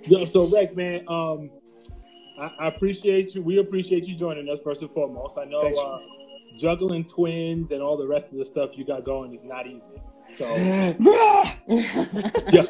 Yo, so Rek, man, I appreciate you. We appreciate you joining us first and foremost. I know juggling twins and all the rest of the stuff you got going is not easy. So, yeah.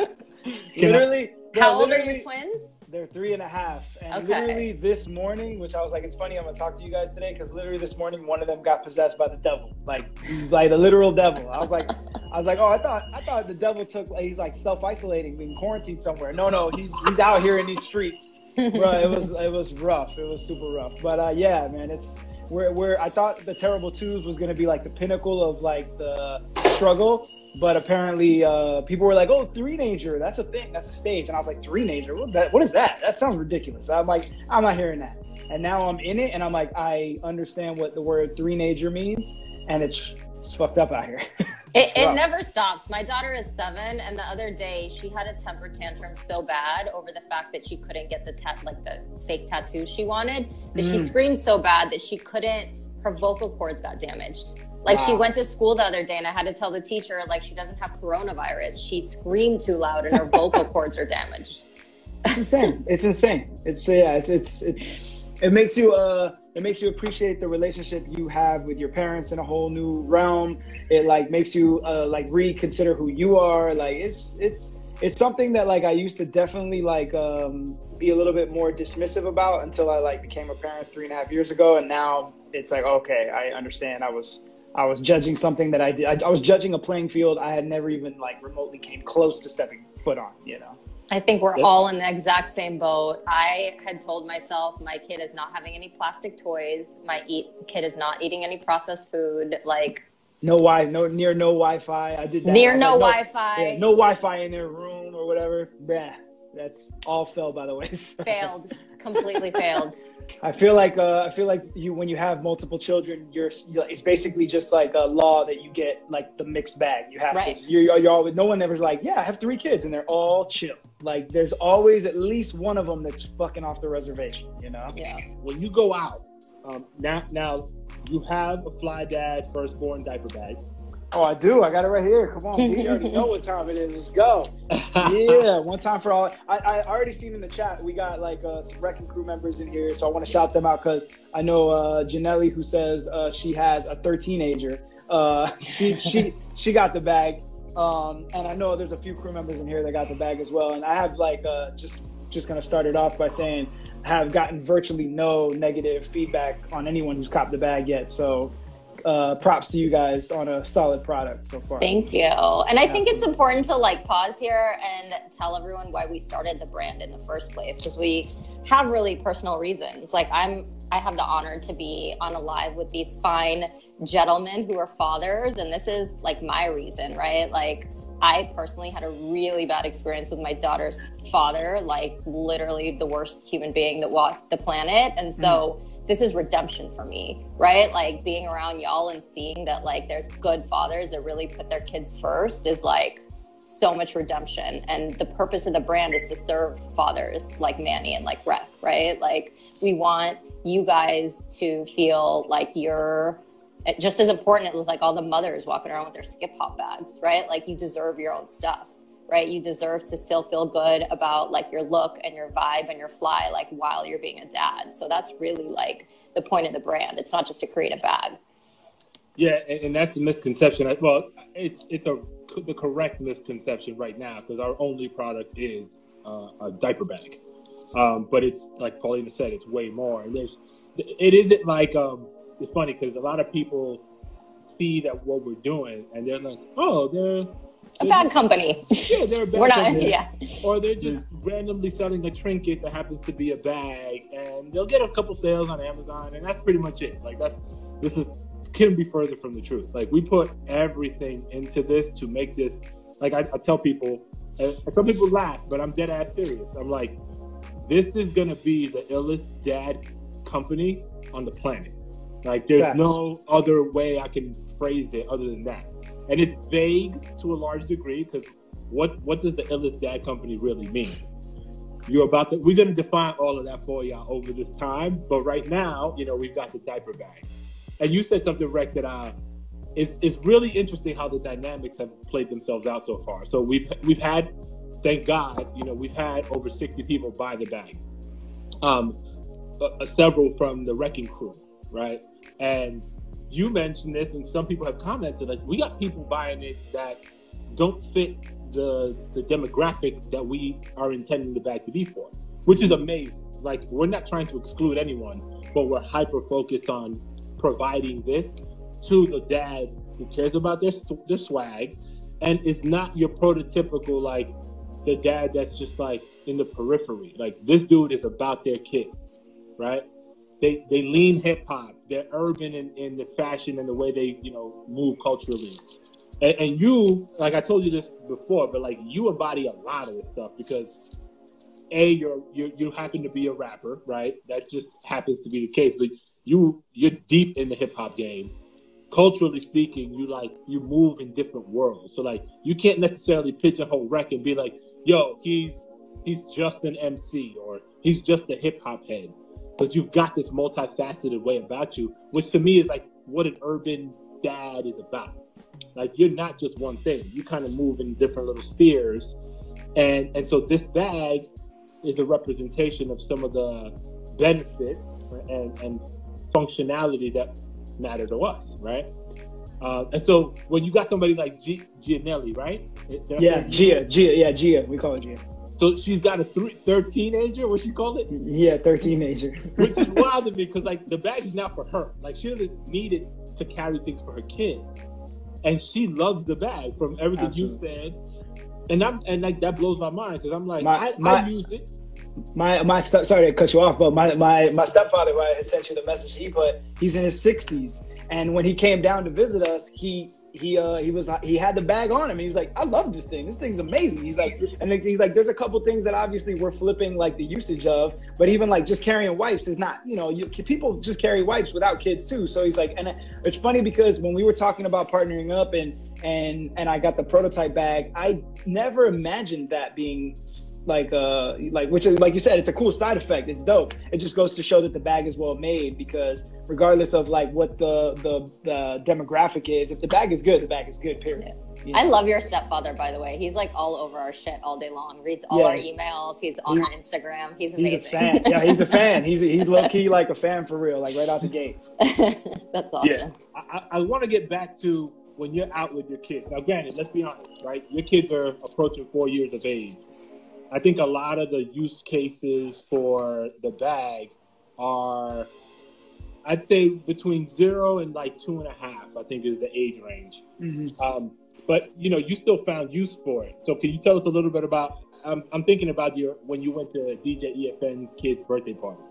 Literally, how old are your twins? They're 3.5. And okay. Literally this morning, which I was like, it's funny, I'm going to talk to you guys today, because literally this morning, one of them got possessed by the devil. Like the literal devil. I was like, oh, I thought the devil took, like, he's like self-isolating, being quarantined somewhere. No, he's out here in these streets. Bro, it was rough. It was super rough. But yeah, man, it's, I thought the Terrible Twos was going to be like the pinnacle of like the struggle, but apparently people were like, oh, three-nager, that's a thing, that's a stage. And I was like, three-nager, what is that? That sounds ridiculous. I'm like, I'm not hearing that. And now I'm in it, and I'm like, I understand what the word three-nager means, and it's fucked up out here. It never stops. My daughter is 7, and the other day she had a temper tantrum so bad over the fact that she couldn't get the fake tattoo she wanted, that she screamed so bad that she couldn't, her vocal cords got damaged. Like, wow. She went to school the other day, and I had to tell the teacher, like, she doesn't have coronavirus. She screamed too loud, and her vocal cords are damaged. It's insane. It's insane. It makes you appreciate the relationship you have with your parents in a whole new realm. It like makes you like reconsider who you are. Like it's something that like I used to definitely like be a little bit more dismissive about until I like became a parent 3.5 years ago, and now it's like, okay, I understand. I was judging something that I did. I was judging a playing field I had never even like remotely came close to stepping foot on. You know. I think we're all in the exact same boat. I had told myself my kid is not having any plastic toys. My kid is not eating any processed food. Like no Wi-Fi. I did that. No Wi-Fi. Yeah, no Wi-Fi in their room or whatever. Yeah, that's all fell by the way. Failed. Completely failed. I feel like you, when you have multiple children, it's basically just like a law that you get like the mixed bag. You have to. You're always, no one ever's like, yeah, I have 3 kids, and they're all chill. Like there's always at least one of them that's fucking off the reservation. You know? Yeah. When you go out, now you have a FlyDad FirstBorn diaper bag. Oh, I do. I got it right here. Come on, we already know what time it is. Let's go. Yeah, one time for all. I already seen in the chat, we got like some Wrecking crew members in here, so I want to shout them out because I know Janelli, who says she has a 13-ager. She got the bag, and I know there's a few crew members in here that got the bag as well. And I have like just gonna start it off by saying have gotten virtually no negative feedback on anyone who's copped the bag yet. So. Props to you guys on a solid product so far. Thank you. And I think it's important to like pause here and tell everyone why we started the brand in the first place, because we have really personal reasons. Like I have the honor to be on a live with these fine gentlemen who are fathers, and this is like my reason, right? Like I personally had a really bad experience with my daughter's father, like literally the worst human being that walked the planet. And so this is redemption for me, right? Like being around y'all and seeing that like there's good fathers that really put their kids first is like so much redemption. And the purpose of the brand is to serve fathers like Manny and like Rek, right? Like we want you guys to feel like you're just as important as like all the mothers walking around with their skip hop bags, right? Like you deserve your own stuff. Right? You deserve to still feel good about like your look and your vibe and your fly, like while you're being a dad. So that's really like the point of the brand. It's not just to create a bag. Yeah. And that's the misconception. Well, it's the correct misconception right now, because our only product is a diaper bag. But it's like Paulina said, it's way more. And it isn't like, it's funny because a lot of people see that what we're doing and they're like, oh, they're a bag company. Yeah, they're a bag We're not, company. yeah. Or they're just randomly selling a trinket that happens to be a bag, and they'll get a couple sales on Amazon, and that's pretty much it. Like this couldn't be further from the truth. Like we put everything into this to make this. Like I tell people, and some people laugh, but I'm dead ass serious. I'm like, this is gonna be the illest dad company on the planet. Like there's no other way I can phrase it other than that. And it's vague to a large degree, because what does the illest dad company really mean? We're going to define all of that for y'all over this time. But right now, we've got the diaper bag. And you said something, Rek, that it's really interesting how the dynamics have played themselves out so far. So we've had thank God, we've had over 60 people buy the bag. Several from the Wrecking crew, right? And you mentioned this, and some people have commented, like, we got people buying it that don't fit the demographic that we are intending the bag to be for, which is amazing. Like, we're not trying to exclude anyone, but we're hyper focused on providing this to the dad who cares about their swag, and it's not your prototypical, like, the dad that's just like in the periphery. Like, this dude is about their kids, right? They lean hip hop. They're urban in the fashion and the way they move culturally. And you, like I told you this before, but like, you embody a lot of this stuff because you happen to be a rapper, right? That just happens to be the case. But you're deep in the hip hop game. Culturally speaking, you move in different worlds. So like, you can't necessarily pigeonhole Wreck and be like, yo, he's just an MC or he's just a hip hop head. Because you've got this multifaceted way about you, which to me is like what an urban dad is about. Like, you're not just one thing. You kind of move in different little spheres. And so this bag is a representation of some of the benefits and functionality that matter to us, right? And so when you got somebody like Gianelli, right? Gia. We call her Gia. So she's got a third teenager, what she call it? Yeah, third teenager. Which is wild to me because, like, the bag is not for her. Like, she doesn't need it to carry things for her kid. And she loves the bag from everything you said. And like, that blows my mind because I'm like, I use it. Sorry to cut you off, but my stepfather, who I had sent you the message, he's in his 60s, and when he came down to visit us, he had the bag on him, and he was like, I love this thing. This thing's amazing. He's like, there's a couple things that obviously we're flipping like the usage of, but even like just carrying wipes is not, people just carry wipes without kids too. So he's like, and it's funny because when we were talking about partnering up and I got the prototype bag, I never imagined that being which is, like you said, it's a cool side effect. It's dope. It just goes to show that the bag is well made, because regardless of like what the demographic is, if the bag is good, the bag is good, period. I love your stepfather, by the way. He's like all over our shit all day long. Reads all our emails. He's on our Instagram. He's amazing. He's a fan. Yeah, he's a fan. He's low key like a fan for real, like right out the gate. That's awesome. Yeah. I want to get back to when you're out with your kids. Now, granted, let's be honest, right? Your kids are approaching 4 years of age. I think a lot of the use cases for the bag are, I'd say, between 0 and like 2.5, I think is the age range. Mm-hmm. But, you still found use for it. So can you tell us a little bit about, I'm thinking about when you went to DJ EFN's kid's birthday party.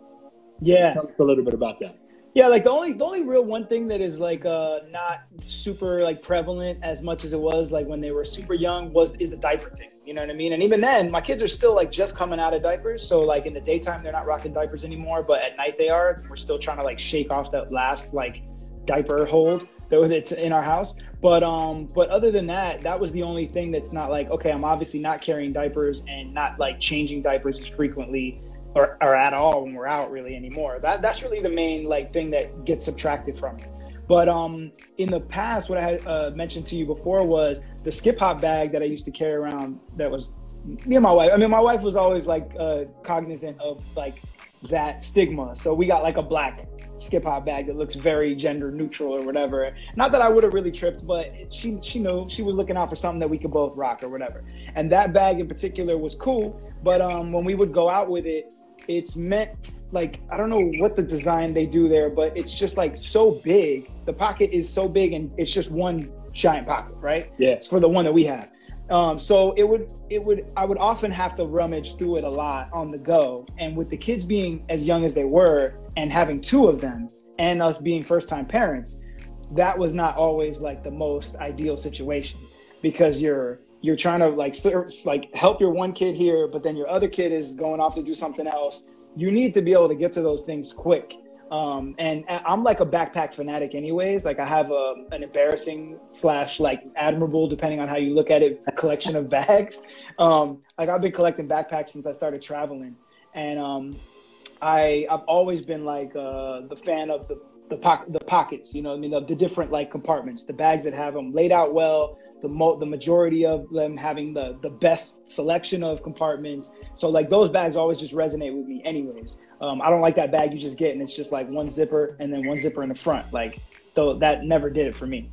Yeah. Tell us a little bit about that. Yeah, like the only real one thing that is like not super like prevalent as much as it was like when they were super young is the diaper thing. You know what I mean? And even then, my kids are still like just coming out of diapers. So like in the daytime, they're not rocking diapers anymore, but at night they are. We're still trying to like shake off that last like diaper hold that's in our house. But other than that, that was the only thing that's not like, okay, I'm obviously not carrying diapers and not like changing diapers as frequently or at all when we're out really anymore. That's really the main like thing that gets subtracted from it. But in the past, what I had mentioned to you before was the skip hop bag that I used to carry around. That was me and my wife. I mean, my wife was always like cognizant of like that stigma. So we got like a black skip hop bag that looks very gender neutral or whatever. Not that I would have really tripped, but she knew she was looking out for something that we could both rock or whatever. And that bag in particular was cool. But when we would go out with it, it's meant like, I don't know what the design they do there, but it's just like so big. The pocket is so big and it's just one giant pocket, right? Yeah. It's for the one that we have. So I would often have to rummage through it a lot on the go. And with the kids being as young as they were and having 2 of them and us being first time parents, that was not always like the most ideal situation, because you're trying to like help your one kid here, but then your other kid is going off to do something else. You need to be able to get to those things quick. And I'm like a backpack fanatic anyways. Like I have an embarrassing / like admirable, depending on how you look at it, collection of bags. Like I've been collecting backpacks since I started traveling. And I've always been like the fan of the pockets, the different like compartments, the bags that have them laid out well, the majority of them having the best selection of compartments. So like those bags always just resonate with me anyways. I don't like that bag you just get and it's just like one zipper and then one zipper in the front. Like, though that never did it for me.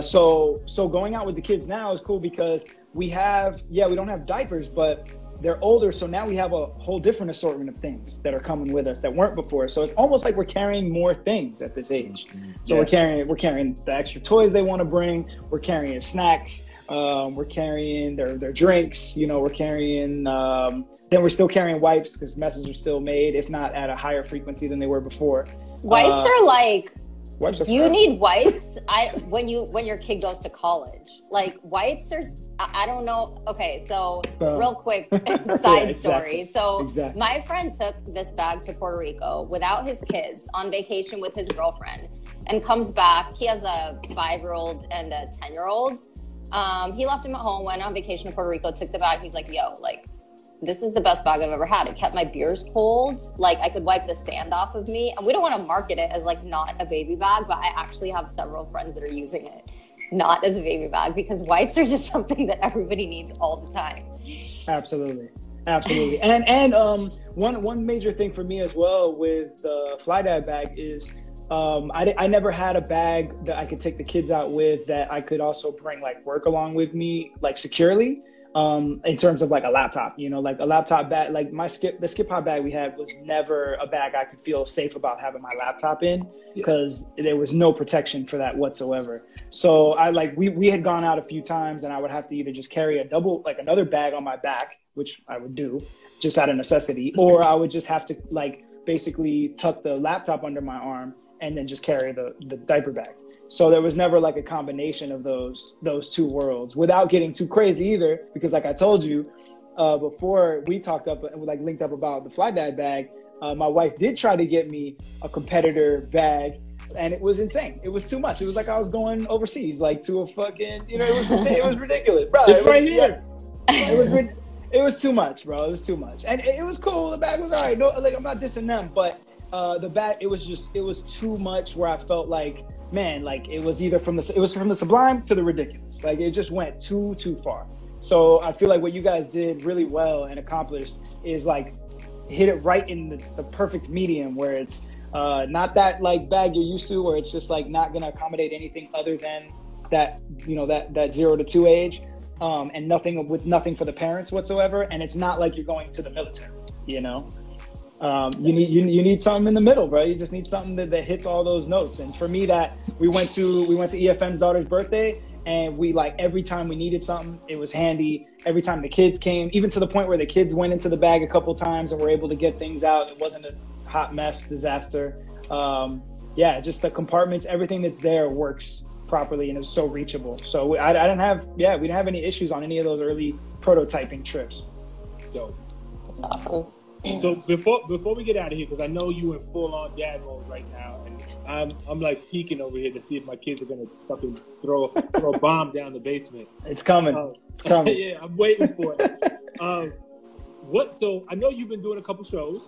So going out with the kids now is cool because we don't have diapers, but they're older. So now we have a whole different assortment of things that are coming with us that weren't before. So it's almost like we're carrying more things at this age. So we're carrying the extra toys they want to bring. We're carrying snacks. We're carrying their drinks, we're carrying, then we're still carrying wipes because messes are still made, if not at a higher frequency than they were before. Wipes are like, you need wipes when your kid goes to college. Like wipes are, I don't know. Okay, so real quick side story. So my friend took this bag to Puerto Rico without his kids on vacation with his girlfriend and comes back. He has a 5-year-old and a 10-year-old. He left him at home, went on vacation to Puerto Rico, took the bag. He's like, yo, like, this is the best bag I've ever had. It kept my beers cold. Like, I could wipe the sand off of me. And we don't want to market it as, like, not a baby bag, but I actually have several friends that are using it not as a baby bag because wipes are just something that everybody needs all the time. Absolutely. And one major thing for me as well with the FlyDad bag is I never had a bag that I could take the kids out with that I could also bring like work along with me, like securely. In terms of like a laptop, like a laptop bag, like the skip hop bag we had was never a bag I could feel safe about having my laptop in because there was no protection for that whatsoever. So we had gone out a few times and I would have to either just carry another bag on my back, which I would do just out of necessity, or I would just have to like basically tuck the laptop under my arm and then just carry the diaper bag. So there was never like a combination of those two worlds without getting too crazy either, because like I told you before we linked up about the FlyDad bag, my wife did try to get me a competitor bag and it was insane. It was too much. It was like I was going overseas, like to a fucking, it was ridiculous, bro. It's right here. It was too much, bro. It was too much. And it was cool. The bag was all right. No, like I'm not dissing them, but the bag, it was too much where I felt like, man, like it was from the sublime to the ridiculous. Like it just went too far. So I feel like what you guys did really well and accomplished is like hit it right in the perfect medium where it's not that like bag you're used to, where it's just like not gonna accommodate anything other than that, that 0 to 2 age, and nothing for the parents whatsoever. And it's not like you're going to the military, you need something in the middle, bro. You just need something that hits all those notes. And for me, that we went to EFN's daughter's birthday, and we like every time we needed something, it was handy. Every time the kids came, even to the point where the kids went into the bag a couple times and were able to get things out. It wasn't a hot mess disaster. Just the compartments, everything that's there works properly and is so reachable. So we didn't have any issues on any of those early prototyping trips. Dope. That's awesome. So before we get out of here, because I know you in full on dad mode right now, and I'm like peeking over here to see if my kids are gonna fucking throw a bomb down the basement. It's coming. It's coming. Yeah, I'm waiting for it. So I know you've been doing a couple shows.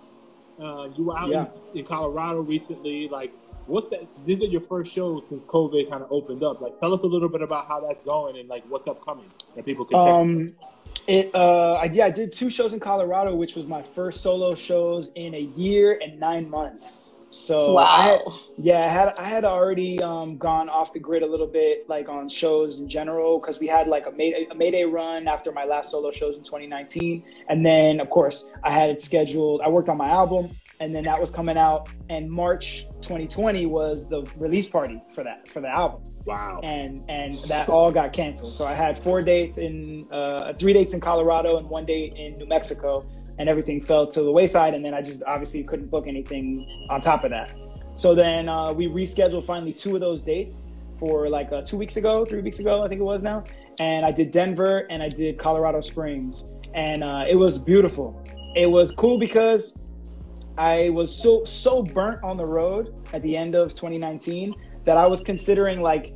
You were out in Colorado recently. Like, what's that? These are your first shows since COVID kind of opened up. Like, tell us a little bit about how that's going and like what's upcoming that people can check. I did 2 shows in Colorado, which was my first solo shows in a year and 9 months. So wow. I had already gone off the grid a little bit, like on shows in general, because we had like a Mayday run after my last solo shows in 2019, and then of course I had it scheduled. I worked on my album, and then that was coming out, and March 2020 was the release party for the album. Wow. And that all got canceled. So I had 3 dates in Colorado and 1 date in New Mexico, and everything fell to the wayside. And then I just obviously couldn't book anything on top of that. So then we rescheduled finally 2 of those dates for like 3 weeks ago, I think it was now. And I did Denver and I did Colorado Springs, and it was beautiful. It was cool because I was so burnt on the road at the end of 2019 that I was considering like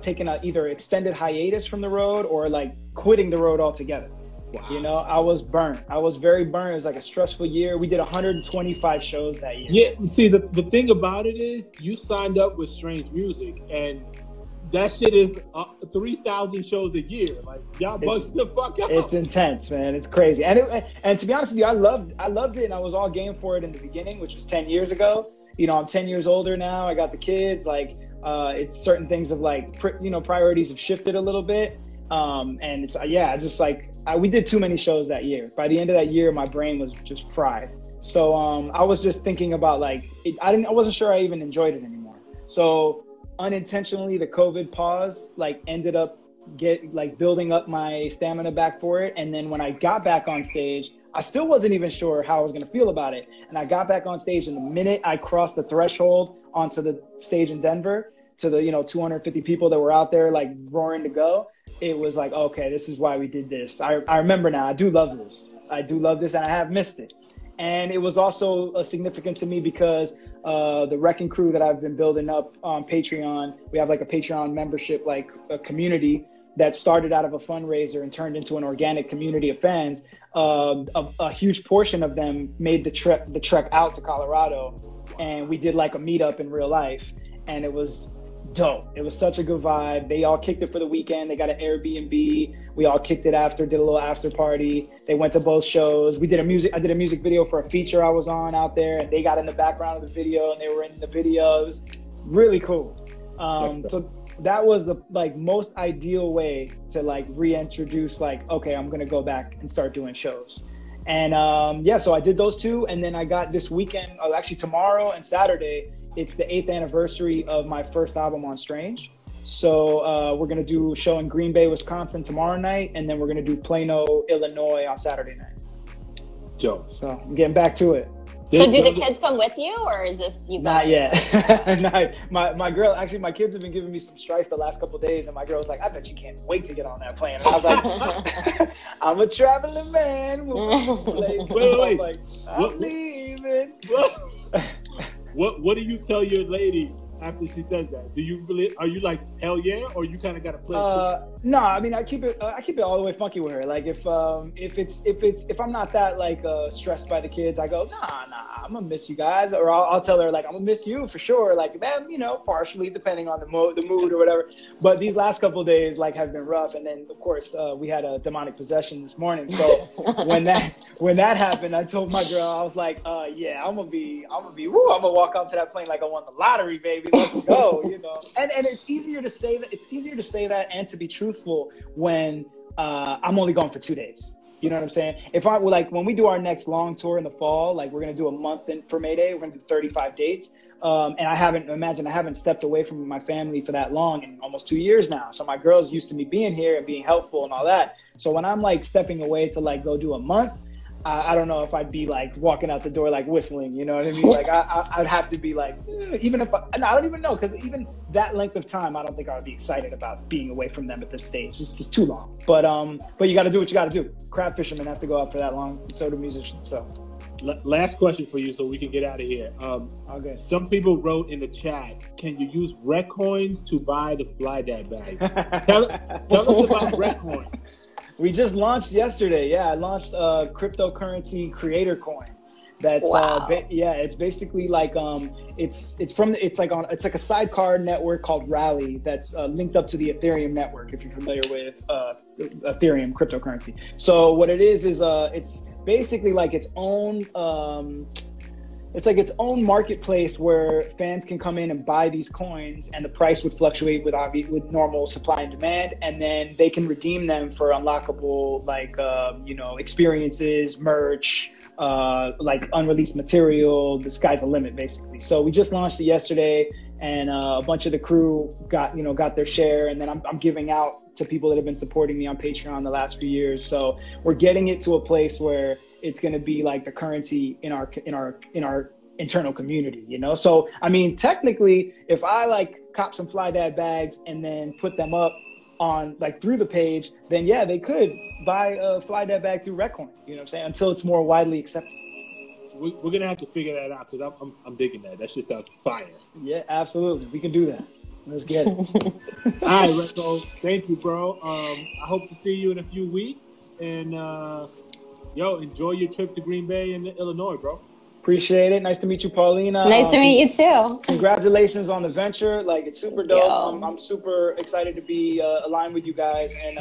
taking a either extended hiatus from the road or like quitting the road altogether. Wow. I was burnt. I was very burnt. It was like a stressful year. We did 125 shows that year. Yeah, see, the thing about it is you signed up with Strange Music, and that shit is 3,000 shows a year. Like, y'all bust the fuck out. It's intense, man. It's crazy. And to be honest with you, I loved it, and I was all game for it in the beginning, which was 10 years ago. You know, I'm 10 years older now. I got the kids. Like, it's certain things of like, priorities have shifted a little bit. And it's, just like, we did too many shows that year. By the end of that year, my brain was just fried. So I was just thinking about like, I wasn't sure I even enjoyed it anymore. So unintentionally, the COVID pause like ended up building up my stamina back for it. And then when I got back on stage, I still wasn't even sure how I was going to feel about it. And I got back on stage, and the minute I crossed the threshold onto the stage in Denver to the 250 people that were out there like roaring to go, it was like, okay, this is why we did this. I remember now. I do love this, and I have missed it. And it was also significant to me because the Wrecking Crew that I've been building up on Patreon, we have like a Patreon membership, like a community that started out of a fundraiser and turned into an organic community of fans. A huge portion of them made the trek out to Colorado, and we did like a meetup in real life, and it was dope. It was such a good vibe. They all kicked it for the weekend. They got an Airbnb. We all kicked it after, did a little after party. They went to both shows. I did a music video for a feature I was on out there, and they got in the background of the video, and they were in the video. It was really cool. So that was the like most ideal way to like reintroduce like, okay, I'm gonna go back and start doing shows. And so I did those two, and then I got this weekend, actually tomorrow and Saturday, it's the 8th anniversary of my first album on Strange. So we're gonna do a show in Green Bay, Wisconsin tomorrow night, and then we're gonna do Plano, Illinois on Saturday night. Joe. So I'm getting back to it. So do the kids come with you, or is this you guys? Not yet. My girl, actually, my kids have been giving me some strife the last couple of days, and my girl's like, I bet you can't wait to get on that plane. And I was like, I'm a traveling man. Wait. Like, I'm leaving. What do you tell your lady after she says that? Are you like, hell yeah, or you kind of got to play? No, I mean, I keep it all the way funky with her. Like if I'm not that like stressed by the kids, I go, nah, I'm gonna miss you guys, or I'll tell her like, I'm gonna miss you for sure. Like, man, partially depending on the mood or whatever. But these last couple of days like have been rough, and then of course we had a demonic possession this morning. So when that happened, I told my girl, I was like, yeah, I'm gonna walk onto that plane like I won the lottery, baby. Let's go, And it's easier to say that. It's easier to say that and to be truthful when I'm only going for 2 days. You know what I'm saying? If I like when we do our next long tour in the fall, like we're gonna do a month for May Day, we're gonna do 35 dates. And I haven't stepped away from my family for that long in almost 2 years now. So my girl's used to me being here and being helpful and all that. So when I'm like stepping away to like go do a month, I don't know if I'd be like walking out the door like whistling, you know what I mean? Like I'd have to be like, even if I don't even know, because even that length of time, I don't think I would be excited about being away from them at this stage. It's just too long. But you got to do what you got to do. Crab fishermen have to go out for that long, and so do musicians. So, last question for you, so we can get out of here. Okay. Some people wrote in the chat, can you use Wrekonize to buy the FlyDad bag? Tell us about Wrekonize. We just launched yesterday. Yeah, I launched a cryptocurrency creator coin. That's it's basically like it's like a sidecar network called Rally that's linked up to the Ethereum network, if you're familiar with Ethereum cryptocurrency. So what it is it's basically like its own marketplace where fans can come in and buy these coins, and the price would fluctuate with normal supply and demand, and then they can redeem them for unlockable experiences, merch, like unreleased material. The sky's the limit, basically. So we just launched it yesterday, and a bunch of the crew got their share, and then I'm giving out to people that have been supporting me on Patreon the last few years. So we're getting it to a place where it's going to be like the currency in our internal community, So, I mean, technically, if I like cop some FlyDad bags and then put them up on like through the page, then yeah, they could buy a FlyDad bag through Wrekonize, you know what I'm saying? Until it's more widely accepted. We're going to have to figure that out, because I'm digging that. That shit sounds fire. Yeah, absolutely. We can do that. Let's get it. All right, Reco. Thank you, bro. I hope to see you in a few weeks. And, enjoy your trip to Green Bay and Illinois, bro. Appreciate it. Nice to meet you, Paulina. Nice to meet you too. Congratulations on the venture. Like, it's super dope. Yeah. I'm super excited to be aligned with you guys. And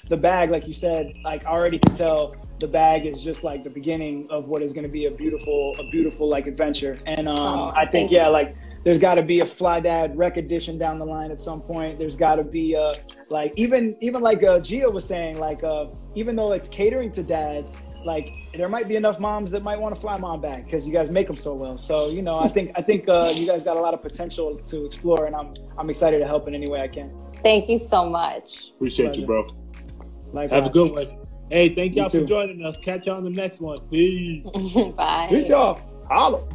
the bag, like you said, like I already can tell the bag is just like the beginning of what is going to be a beautiful like adventure. And I think, yeah, like there's got to be a FlyDad Rec edition down the line at some point. There's got to be like even like Gia was saying, like even though it's catering to dads, like there might be enough moms that might want to fly mom bag because you guys make them so well. So, you know, I think you guys got a lot of potential to explore, and I'm excited to help in any way I can. Thank you so much. Appreciate you, bro. Likewise. Have a good one. Hey, thank y'all for joining us. Catch y'all on the next one. Peace. Bye. Peace, y'all. Holla.